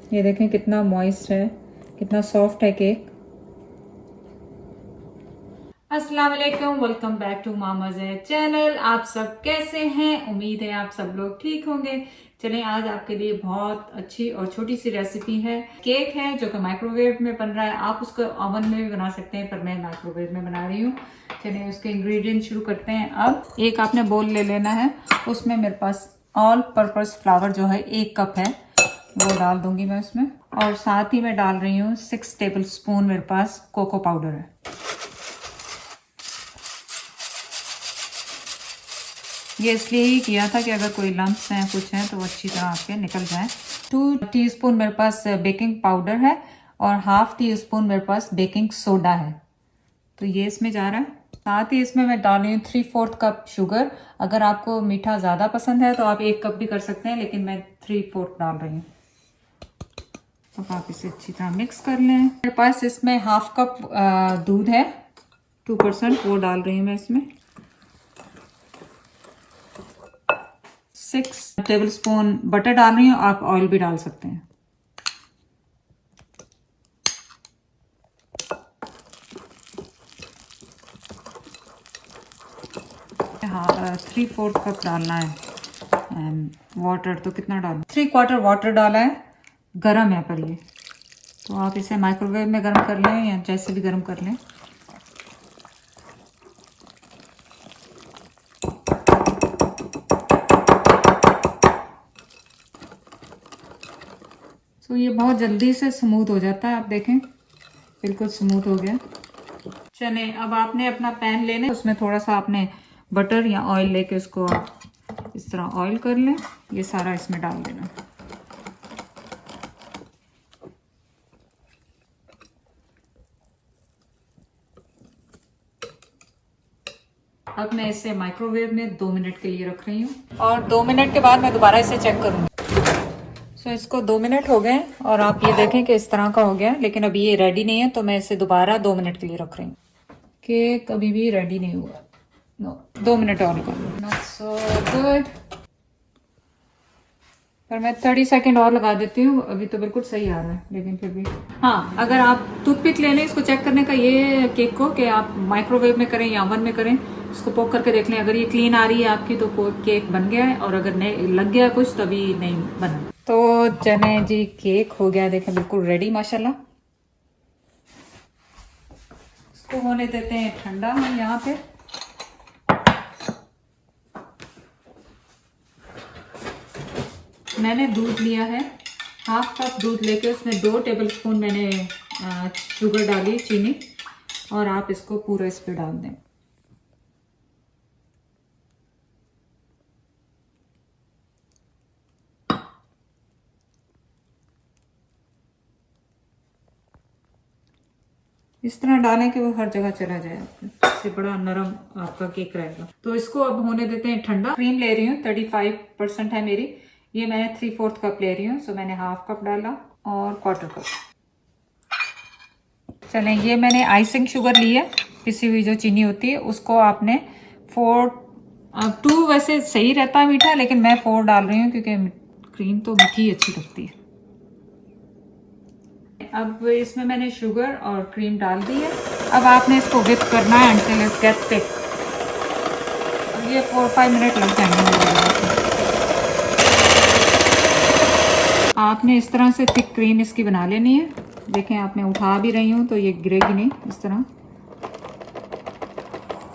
ये देखें कितना मॉइस्ट है, कितना सॉफ्ट है केक। अस्सलाम वालेकुम, वेलकम बैक टू मामाज़ चैनल। आप सब कैसे हैं? उम्मीद है आप सब लोग ठीक होंगे। चलें, आज आपके लिए बहुत अच्छी और छोटी सी रेसिपी है। केक है जो कि माइक्रोवेव में बन रहा है। आप उसको ओवन में भी बना सकते हैं, पर मैं माइक्रोवेव में बना रही हूँ। चलिए उसके इंग्रेडिएंट शुरू करते हैं। अब एक आपने बोल ले लेना है, उसमें मेरे पास ऑल पर्पस फ्लावर जो है 1 कप है, वो डाल दूंगी मैं उसमें। और साथ ही मैं डाल रही हूँ 6 टेबल स्पून मेरे पास कोको पाउडर है। ये इसलिए ही किया था कि अगर कोई लम्प्स हैं कुछ हैं तो वो अच्छी तरह आपके निकल जाए। 2 टीस्पून मेरे पास बेकिंग पाउडर है और हाफ टी स्पून मेरे पास बेकिंग सोडा है, तो ये इसमें जा रहा है। साथ ही इसमें मैं डाल रही हूँ 3/4 कप शुगर। अगर आपको मीठा ज़्यादा पसंद है तो आप 1 कप भी कर सकते हैं, लेकिन मैं 3/4 डाल रही हूँ। तो आप इसे अच्छी तरह मिक्स कर लें। मेरे पास इसमें हाफ कप दूध है, 2%, वो डाल रही हूँ मैं इसमें। 6 टेबल स्पून बटर डाल रही हूँ, आप ऑयल भी डाल सकते हैं। हाँ, 3/4 कप डालना है। वाटर तो कितना डालना? 3/4 वाटर डाला है। गरम है पर ये, तो आप इसे माइक्रोवेव में गर्म कर लें या जैसे भी गर्म कर लें। तो ये बहुत जल्दी से स्मूथ हो जाता है, आप देखें बिल्कुल स्मूथ हो गया। चलें, अब आपने अपना पैन लेना है, उसमें थोड़ा सा आपने बटर या ऑयल लेके उसको आप इस तरह ऑयल कर लें। ये सारा इसमें डाल देना। अब मैं इसे माइक्रोवेव में 2 मिनट के लिए रख रही हूँ और 2 मिनट के बाद मैं दोबारा इसे चेक करूँगी। तो इसको 2 मिनट हो गए और आप ये देखें कि इस तरह का हो गया, लेकिन अभी ये रेडी नहीं है, तो मैं इसे दोबारा 2 मिनट के लिए रख रही हूँ। केक अभी भी रेडी नहीं हुआ। नो, 2 मिनट और कर लो। नॉट सो गुड, पर मैं 30 सेकेंड और लगा देती हूँ। अभी तो बिल्कुल सही आ रहा है, लेकिन फिर भी हाँ, अगर आप टूथपिक ले लें इसको चेक करने का, ये केक को, कि आप माइक्रोवेव में करें या ओवन में करें, इसको पोक करके देख लें। अगर ये क्लीन आ रही है आपकी तो केक बन गया है, और अगर नहीं लग गया कुछ तभी नहीं बना। तो चने जी, केक हो गया, देखें बिल्कुल रेडी माशाल्लाह। इसको होने देते हैं ठंडा हम यहाँ पे। मैंने दूध लिया है, हाफ कप दूध लेके उसमें 2 टेबल स्पून मैंने शुगर डाली, चीनी, और आप इसको पूरा इस पे डाल दें। इस तरह डालें कि वो हर जगह चला जाए, इससे बड़ा नरम आपका केक रहेगा। तो इसको अब होने देते हैं ठंडा। क्रीम ले रही हूँ, 35% है मेरी। ये मैंने 3/4 कप ले रही हूँ, सो मैंने हाफ कप डाला और 1/4 कप। चलें, ये मैंने आइसिंग शुगर ली है, पिसी हुई जो चीनी होती है, उसको आपने 2 वैसे सही रहता है मीठा, लेकिन मैं 4 डाल रही हूँ क्योंकि क्रीम तो मीठी अच्छी लगती है। अब इसमें मैंने शुगर और क्रीम डाल दी है। अब आपने इसको विप करना है अंटिल इट गेट थिक। ये 4-5 मिनट लग जाएंगे। आपने इस तरह से थिक क्रीम इसकी बना लेनी है। देखें, आप मैं उठा भी रही हूँ तो ये गिरेगी नहीं इस तरह।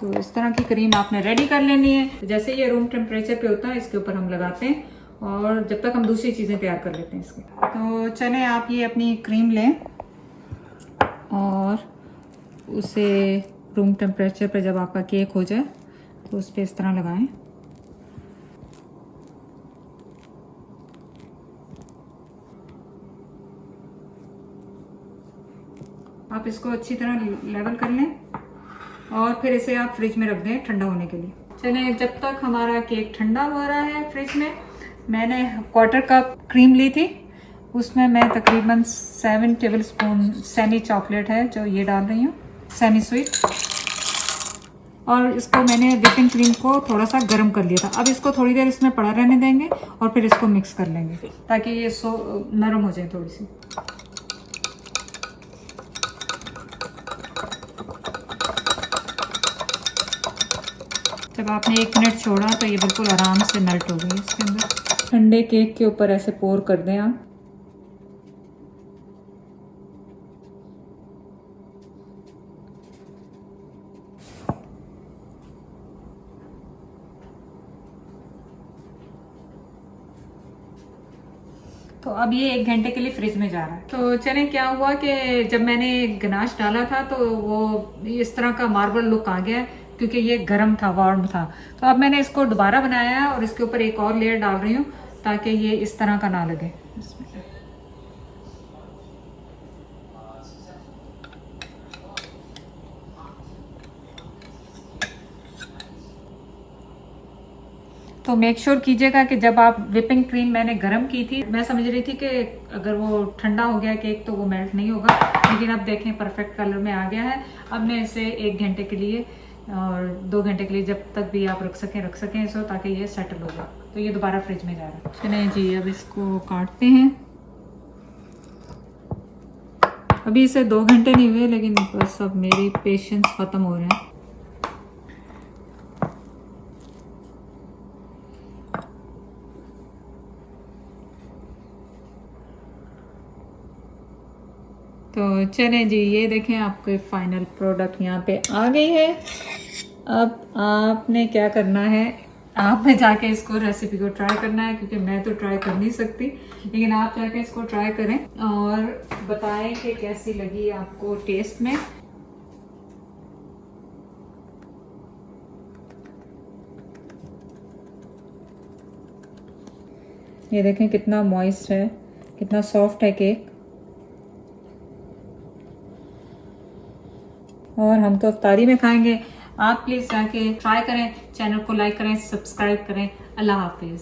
तो इस तरह की क्रीम आपने रेडी कर लेनी है। जैसे ये रूम टेम्परेचर पे होता है, इसके ऊपर हम लगाते हैं, और जब तक हम दूसरी चीज़ें तैयार कर लेते हैं इसके। तो चलें, आप ये अपनी क्रीम लें और उसे रूम टेम्परेचर पे जब आपका केक हो जाए तो उस पर इस तरह लगाएं। आप इसको अच्छी तरह लेवल कर लें और फिर इसे आप फ्रिज में रख दें ठंडा होने के लिए। चलें, जब तक हमारा केक ठंडा हो रहा है फ्रिज में, मैंने 1/4 कप क्रीम ली थी, उसमें मैं तकरीबन 7 टेबल स्पून सेमी चॉकलेट है जो ये डाल रही हूँ, सेमी स्वीट। और इसको मैंने व्हिपिंग क्रीम को थोड़ा सा गर्म कर लिया था। अब इसको थोड़ी देर इसमें पड़ा रहने देंगे और फिर इसको मिक्स कर लेंगे ताकि ये नरम हो जाए थोड़ी सी। जब आपने 1 मिनट छोड़ा तो ये बिल्कुल आराम से मेल्ट हो गई इसके अंदर। ठंडे केक के ऊपर ऐसे पोर कर दें आप। तो अब ये 1 घंटे के लिए फ्रिज में जा रहा है। तो चलें, क्या हुआ कि जब मैंने गनाश डाला था तो वो इस तरह का मार्बल लुक आ गया क्योंकि ये गर्म था, वार्म था। तो अब मैंने इसको दोबारा बनाया है और इसके ऊपर एक और लेयर डाल रही हूँ ताकि ये इस तरह का ना लगे। तो मेक श्योर कीजिएगा कि जब आप व्हिपिंग क्रीम मैंने गरम की थी, मैं समझ रही थी कि अगर वो ठंडा हो गया केक तो वो मेल्ट नहीं होगा, लेकिन अब देखें परफेक्ट कलर में आ गया है। अब मैं इसे 1 घंटे के लिए और 2 घंटे के लिए, जब तक भी आप रख सकें इसको, ताकि ये सेटल होगा। तो ये दोबारा फ्रिज में जा रहा है। चलिए जी, अब इसको काटते हैं। अभी इसे 2 घंटे नहीं हुए, लेकिन बस अब मेरी पेशेंस ख़त्म हो रहे हैं। तो चलें जी, ये देखें आपके फाइनल प्रोडक्ट यहाँ पे आ गई है। अब आपने क्या करना है, आपने जाके इसको रेसिपी को ट्राई करना है, क्योंकि मैं तो ट्राई कर नहीं सकती, लेकिन आप जाके इसको ट्राई करें और बताएं कि कैसी लगी आपको टेस्ट में। ये देखें कितना मॉइस्ट है, कितना सॉफ्ट है केक। और हम तो इफ्तारी में खाएंगे। आप प्लीज़ जाके ट्राई करें, चैनल को लाइक करें, सब्सक्राइब करें। अल्लाह हाफिज़।